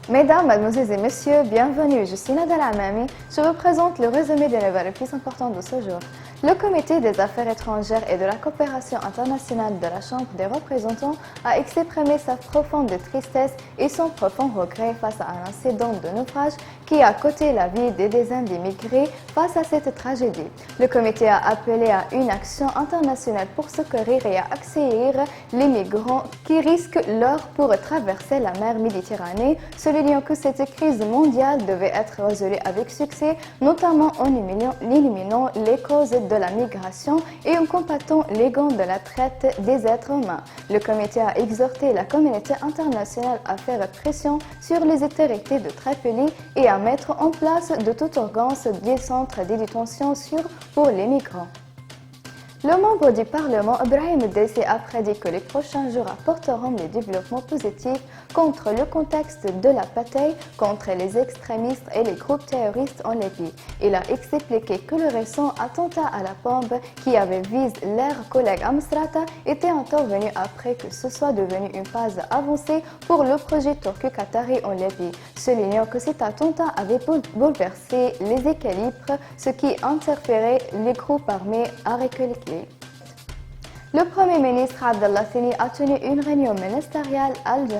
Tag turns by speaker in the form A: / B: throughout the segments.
A: Mesdames, mademoiselles et messieurs, bienvenue. Je suis Nadal Amami. Je vous présente le résumé des nouvelles les plus importantes de ce jour. Le Comité des affaires étrangères et de la coopération internationale de la Chambre des représentants a exprimé sa profonde tristesse et son profond regret face à un incident de naufrage qui a coûté la vie des dizaines d'immigrés face à cette tragédie. Le comité a appelé à une action internationale pour secourir et à accueillir les migrants qui risquent leur pour traverser la mer Méditerranée, soulignant que cette crise mondiale devait être résolue avec succès, notamment en éliminant les causes de la migration et en combattant les gants de la traite des êtres humains. Le comité a exhorté la communauté internationale à faire pression sur les autorités de Tripoli et à mettre en place de toute urgence des centres de détention sûrs pour les migrants. Le membre du Parlement, Brahim Dessé, a prédit que les prochains jours apporteront des développements positifs contre le contexte de la bataille contre les extrémistes et les groupes terroristes en Libye. Il a expliqué que le récent attentat à la bombe qui avait visé leur collègue à Misrata était intervenu après que ce soit devenu une phase avancée pour le projet turco-qatari en Libye, soulignant que cet attentat avait bouleversé les équilibres, ce qui interférait les groupes armés à reculer. Le Premier ministre Abdallah Thani a tenu une réunion ministérielle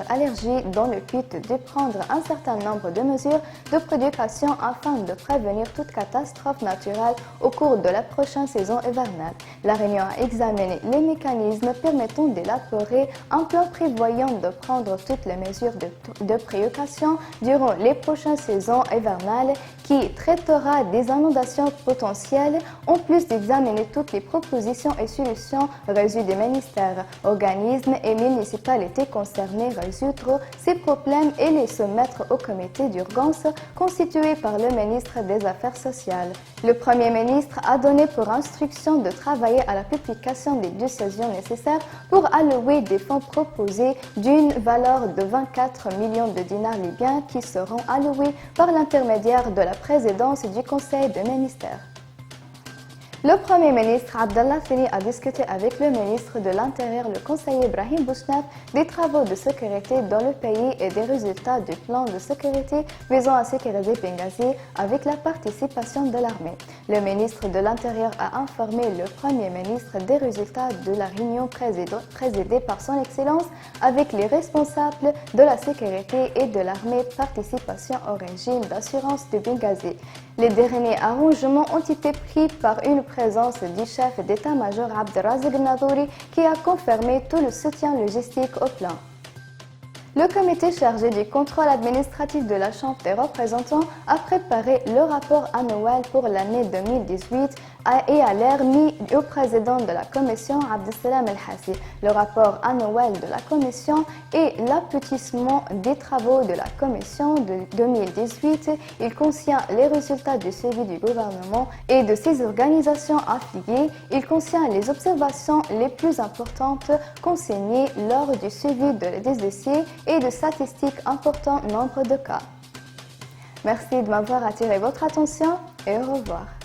A: allergie dans le but de prendre un certain nombre de mesures de prédication afin de prévenir toute catastrophe naturelle au cours de la prochaine saison hivernale. La réunion a examiné les mécanismes permettant d'élaborer un plan prévoyant de prendre toutes les mesures de précaution durant les prochaines saisons hivernales qui traitera des inondations potentielles, en plus d'examiner toutes les propositions et solutions reçues des ministères, organismes et municipalités concernés résoudre ces problèmes et les soumettre au comité d'urgence constitué par le ministre des Affaires sociales. Le Premier ministre a donné pour instruction de travailler à la publication des décisions nécessaires pour allouer des fonds proposés d'une valeur de 24 millions de dinars libyens qui seront alloués par l'intermédiaire de la présidence du Conseil des ministères. Le Premier ministre Abdallah Thani a discuté avec le ministre de l'Intérieur, le conseiller Brahim Bouchnaf, des travaux de sécurité dans le pays et des résultats du plan de sécurité visant à sécuriser Benghazi avec la participation de l'armée. Le ministre de l'Intérieur a informé le Premier ministre des résultats de la réunion présidée par son Excellence avec les responsables de la sécurité et de l'armée de participation au régime d'assurance de Benghazi. Les derniers arrangements ont été pris par une présence du chef d'état-major Abdelrazak Nadouri qui a confirmé tout le soutien logistique au plan. Le comité chargé du contrôle administratif de la Chambre des représentants a préparé le rapport annuel pour l'année 2018 et a l'air mis au président de la commission Abdeslam El-Hassi. Le rapport annuel de la commission est l'aboutissement des travaux de la commission de 2018. Il contient les résultats du suivi du gouvernement et de ses organisations affiliées. Il contient les observations les plus importantes consignées lors du suivi des dossiers et de statistiques importants nombre de cas. Merci de m'avoir attiré votre attention et au revoir.